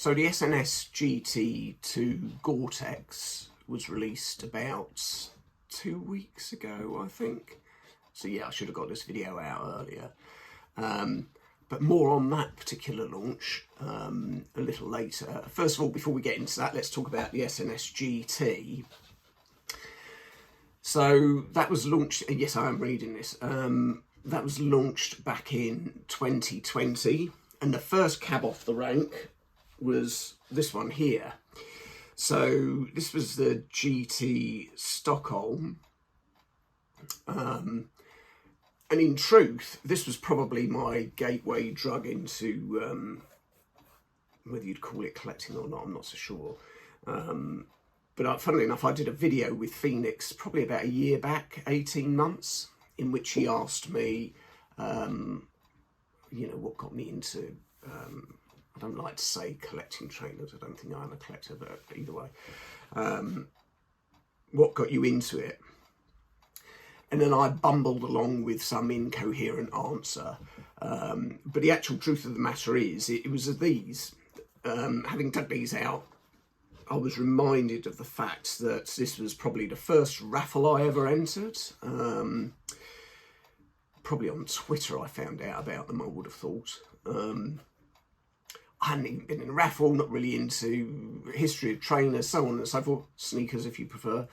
So the SNS GT2 Gore-Tex was released about 2 weeks ago, I think. So yeah, I should have got this video out earlier. But more on that particular launch a little later. First of all, before we get into that, let's talk about the SNS GT. So that was launched, yes, I am reading this. That was launched back in 2020, and the first cab off the rank was this one here. So this was the GT Stockholm. And in truth, this was probably my gateway drug into, whether you'd call it collecting or not, I'm not so sure. But funnily enough, I did a video with Phoenix probably about a year back, 18 months, in which he asked me, you know, what got me into, I don't like to say collecting trainers, I don't think I'm a collector, but either way, what got you into it? And then I bumbled along with some incoherent answer. But the actual truth of the matter is, it was these. Having dug these out, I was reminded of the fact that this was probably the first raffle I ever entered. Probably on Twitter I found out about them, I would have thought. I hadn't even been in a raffle, not really into history of trainers, so on and so forth, sneakers if you prefer.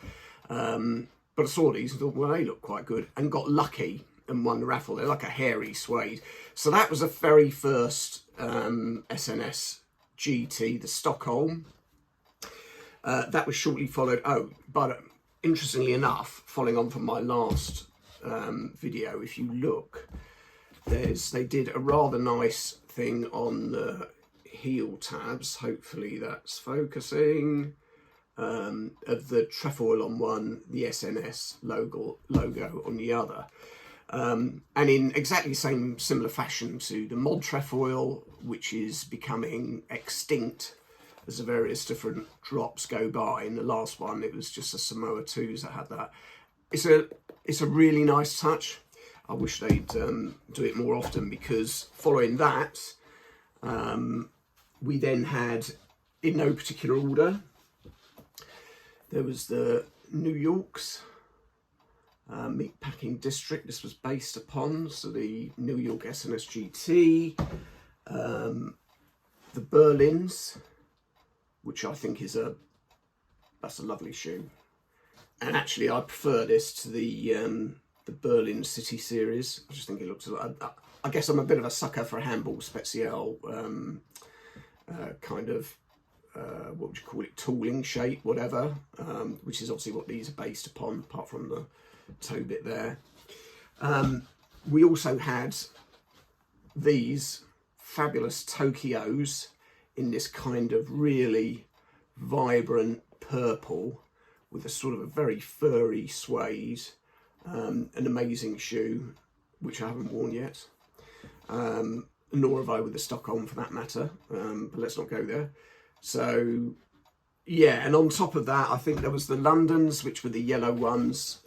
But I saw these and thought, well, they look quite good, and got lucky and won the raffle. They're like a hairy suede. So that was the very first SNS GT, the Stockholm. That was shortly followed, but interestingly enough, following on from my last video, if you look, they did a rather nice thing on the heel tabs, hopefully that's focusing, of the trefoil on one, the SNS logo on the other. And in exactly similar fashion to the mod trefoil, which is becoming extinct as the various different drops go by. In the last one, it was just a Samoa 2s that had that. It's a really nice touch. I wish they'd do it more often, because following that, we then had, in no particular order, there was the New York's Meatpacking District. This was based upon, so the New York SNS GT, the Berlin's, which I think is that's a lovely shoe. And actually, I prefer this to the Berlin City series. I just think it looks. I guess I'm a bit of a sucker for a handball special, kind of what would you call it, tooling shape, whatever. Which is obviously what these are based upon, apart from the toe bit there. We also had these fabulous Tokyos in this kind of really vibrant purple with a sort of a very furry suede, an amazing shoe, which I haven't worn yet, nor have I with the Stockholm for that matter, but let's not go there. So yeah, and on top of that, I think there was the Londons, which were the yellow ones,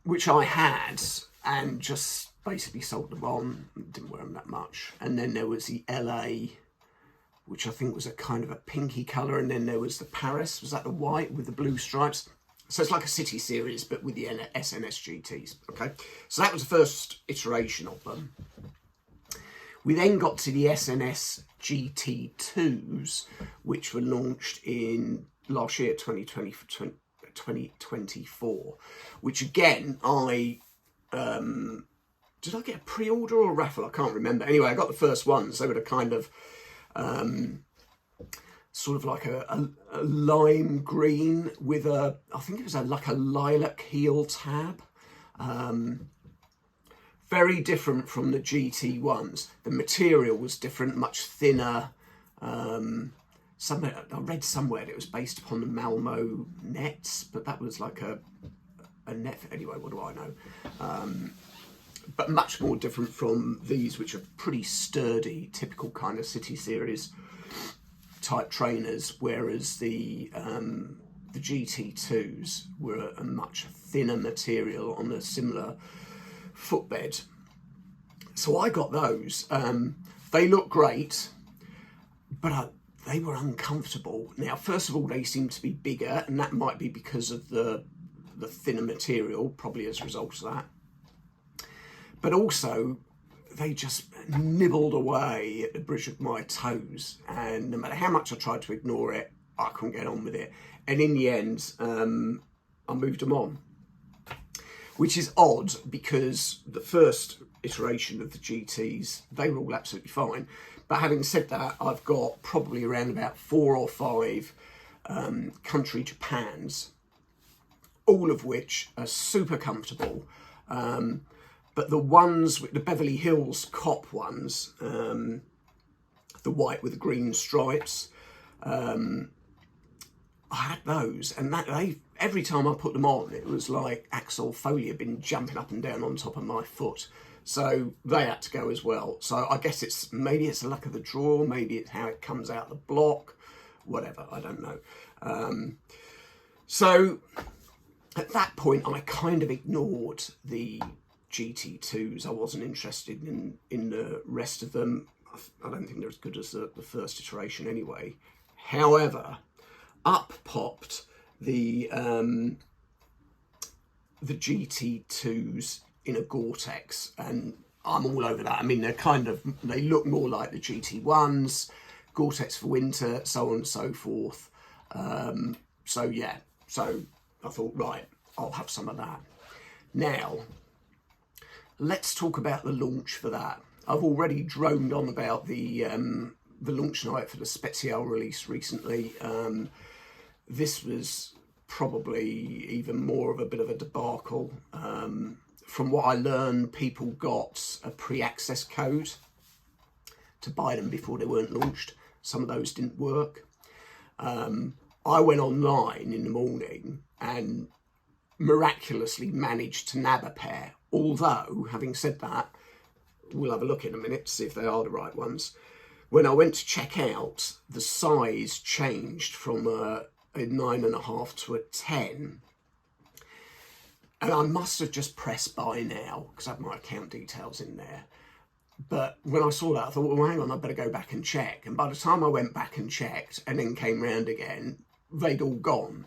which I had and just basically sold them on, didn't wear them that much. And then there was the LA, which I think was a kind of a pinky colour, and then there was the Paris, was that the white with the blue stripes? So it's like a city series, but with the SNS GTs, okay? So that was the first iteration of them. We then got to the SNS GT2s, which were launched in last year, 2024, which again, did I get a pre-order or a raffle? I can't remember. Anyway, I got the first ones. They were the kind of sort of like a lime green with I think it was like a lilac heel tab. Very different from the GT ones. The material was different, much thinner. I read somewhere that it was based upon the Malmo nets, but that was like a net. Anyway, what do I know? But much more different from these, which are pretty sturdy, typical kind of city series type trainers, whereas the GT2s were a much thinner material on a similar footbed. So I got those. They look great, but they were uncomfortable. Now, first of all, they seem to be bigger, and that might be because of the thinner material, probably as a result of that. But also, they just nibbled away at the bridge of my toes, and no matter how much I tried to ignore it, I couldn't get on with it. And in the end, I moved them on, which is odd because the first iteration of the GTs, they were all absolutely fine. But having said that, I've got probably around about 4 or 5 country Japans, all of which are super comfortable. But the ones, the Beverly Hills cop ones, the white with the green stripes, I had those, and every time I put them on, it was like Axel Foley had been jumping up and down on top of my foot. So they had to go as well. So I guess maybe it's the luck of the draw, maybe it's how it comes out the block, whatever, I don't know. So at that point, I kind of ignored the GT2s. I wasn't interested in the rest of them. I don't think they're as good as the first iteration anyway. However, up popped the GT2s in a Gore-Tex, and I'm all over that. I mean, they look more like the GT1s, Gore-Tex for winter, so on and so forth. So yeah, so I thought, right, I'll have some of that. Now, let's talk about the launch for that. I've already droned on about the launch night for the Special release recently. This was probably even more of a bit of a debacle. From what I learned, people got a pre-access code to buy them before they weren't launched. Some of those didn't work. I went online in the morning and miraculously managed to nab a pair. Although, having said that, we'll have a look in a minute to see if they are the right ones. When I went to check out, the size changed from a 9.5 to a 10. And I must have just pressed buy now because I have my account details in there. But when I saw that, I thought, well, hang on, I better go back and check. And by the time I went back and checked and then came round again, they'd all gone.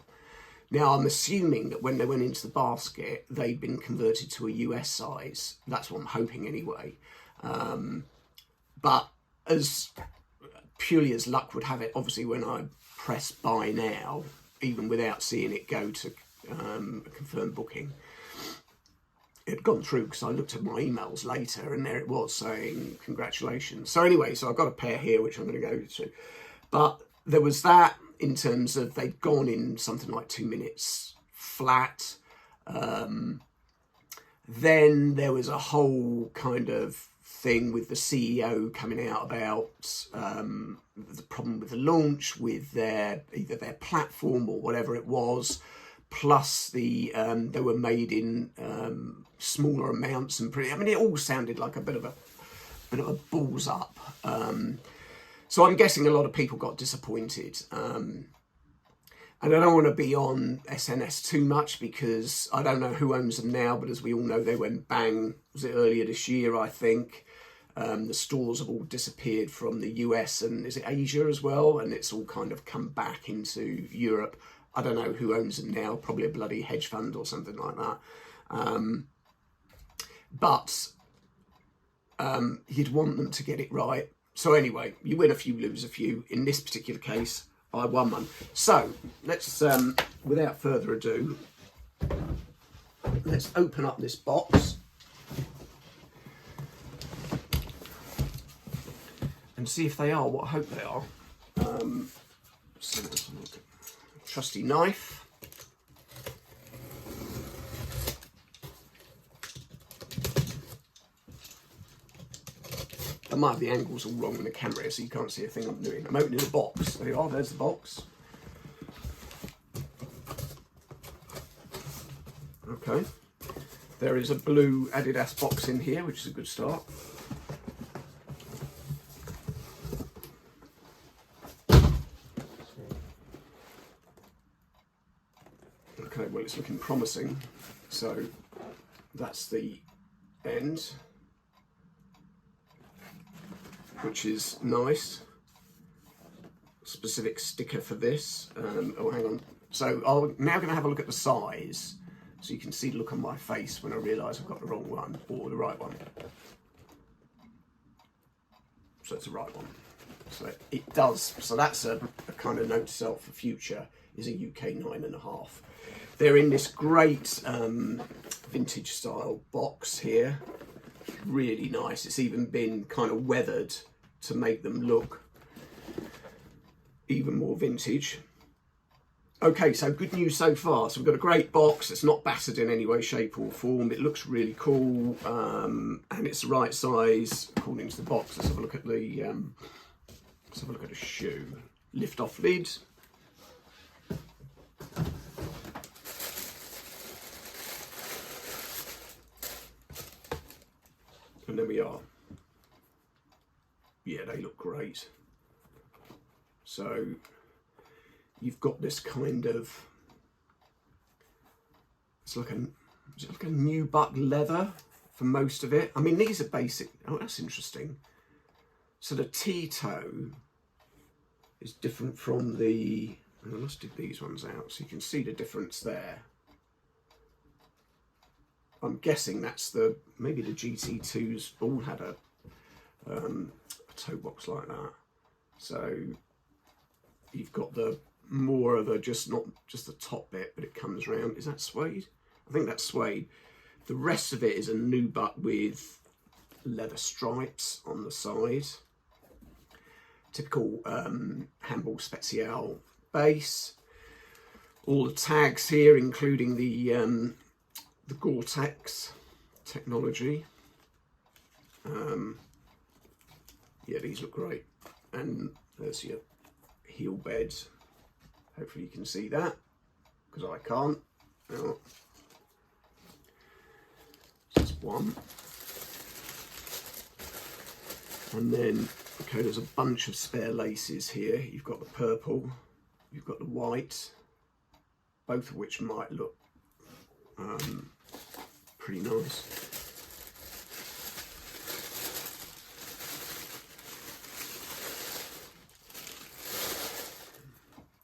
Now, I'm assuming that when they went into the basket, they'd been converted to a US size. That's what I'm hoping anyway. But as purely as luck would have it, obviously when I press buy now, even without seeing it go to a confirmed booking, it had gone through because I looked at my emails later and there it was saying congratulations. So anyway, so I've got a pair here which I'm going to go to. But there was that in terms of they'd gone in something like 2 minutes flat. Then there was a whole kind of thing with the CEO coming out about the problem with the launch, with either their platform or whatever it was, plus they were made in smaller amounts and it all sounded like a bit of a balls up. So I'm guessing a lot of people got disappointed. And I don't want to be on SNS too much because I don't know who owns them now, but as we all know, they went bang. Was it earlier this year, I think? The stores have all disappeared from the US and is it Asia as well? And it's all kind of come back into Europe. I don't know who owns them now, probably a bloody hedge fund or something like that. But you'd want them to get it right. So anyway, you win a few, lose a few. In this particular case, I won one. So let's, without further ado, let's open up this box and see if they are what I hope they are. So let's have a look. Trusty knife. I might have the angles all wrong in the camera so you can't see a thing I'm doing. I'm opening the box. There you are, there's the box. Okay. There is a blue Adidas box in here, which is a good start. Okay, well it's looking promising. So that's the end. which is nice. Specific sticker for this. Oh, hang on. So I'm now going to have a look at the size, so you can see the look on my face when I realise I've got the wrong one or the right one. So it's the right one. So it does. So that's a kind of note to self for future, is a UK 9.5. They're in this great vintage style box here. Really nice. It's even been kind of weathered to make them look even more vintage. Okay, so good news so far. So we've got a great box. It's not battered in any way, shape or form. It looks really cool, and it's the right size according to the box. Let's have a look at the shoe. Lift off lid. And there we are. Yeah, they look great. So you've got this kind of, it's like a nubuck leather for most of it. I mean, these are basic. Oh, that's interesting. So the T-toe is different from the, let's dig these ones out so you can see the difference there. I'm guessing that's maybe the GT2s all had a toe box like that. So you've got the more of the not just the top bit, but it comes round. Is that suede? I think that's suede. The rest of it is a nubuck with leather stripes on the side. Typical handball special base. All the tags here, including the Gore-Tex technology. Yeah, these look great. And there's your heel bed. Hopefully you can see that, because I can't. No. That's one. And then, okay, there's a bunch of spare laces here. You've got the purple, you've got the white, both of which might look pretty nice.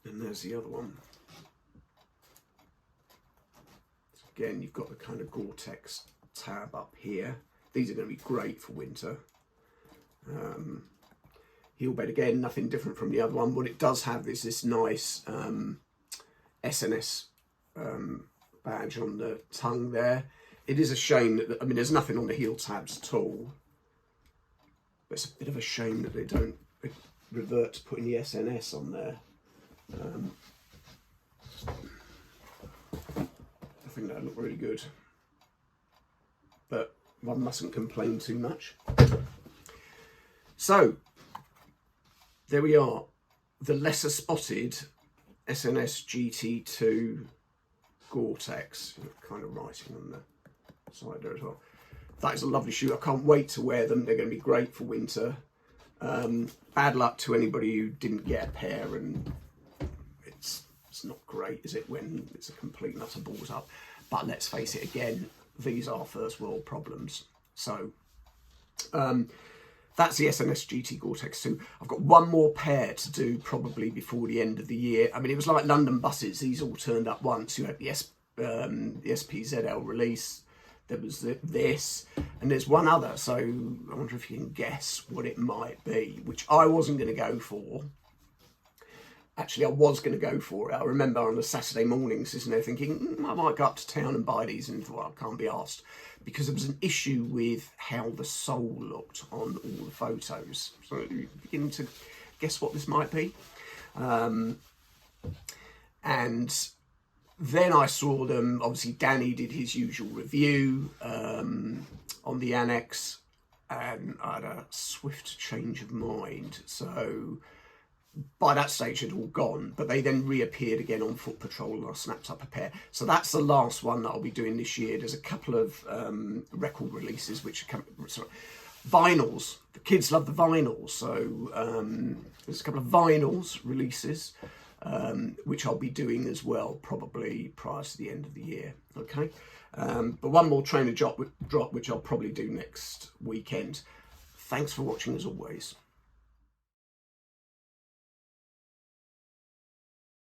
And there's the other one. So again, you've got the kind of Gore-Tex tab up here. These are going to be great for winter. Heel bed again, nothing different from the other one. What it does have is this nice SNS badge on the tongue there. It is a shame that, I mean, there's nothing on the heel tabs at all. But it's a bit of a shame that they don't revert to putting the SNS on there. I think that would look really good. But one mustn't complain too much. So, there we are. The lesser spotted SNS GT2 Gore-Tex. Kind of writing on the side there as well. That is a lovely shoe. I can't wait to wear them. They're going to be great for winter. Bad luck to anybody who didn't get a pair, and it's not great, is it, when it's a complete and utter balls up. But let's face it, again, these are first world problems. So that's the SNS GT Gore-Tex 2. I've got one more pair to do probably before the end of the year. I mean, it was like London buses. These all turned up once. You had the SPZL release. There was this, and there's one other. So I wonder if you can guess what it might be, which I wasn't going to go for. Actually, I was going to go for it. I remember on the Saturday mornings sitting there thinking, I might go up to town and buy these, and thought, I can't be asked. Because there was an issue with how the sole looked on all the photos. So you're beginning to guess what this might be. And then I saw them, obviously Danny did his usual review on the annex, and I had a swift change of mind. So by that stage it had all gone, but they then reappeared again on Foot Patrol, and I snapped up a pair. So that's the last one that I'll be doing this year. There's a couple of record releases which are coming, vinyls. The kids love the vinyls, so there's a couple of vinyls releases which I'll be doing as well, probably prior to the end of the year. Okay, but one more trainer drop which I'll probably do next weekend. Thanks for watching as always.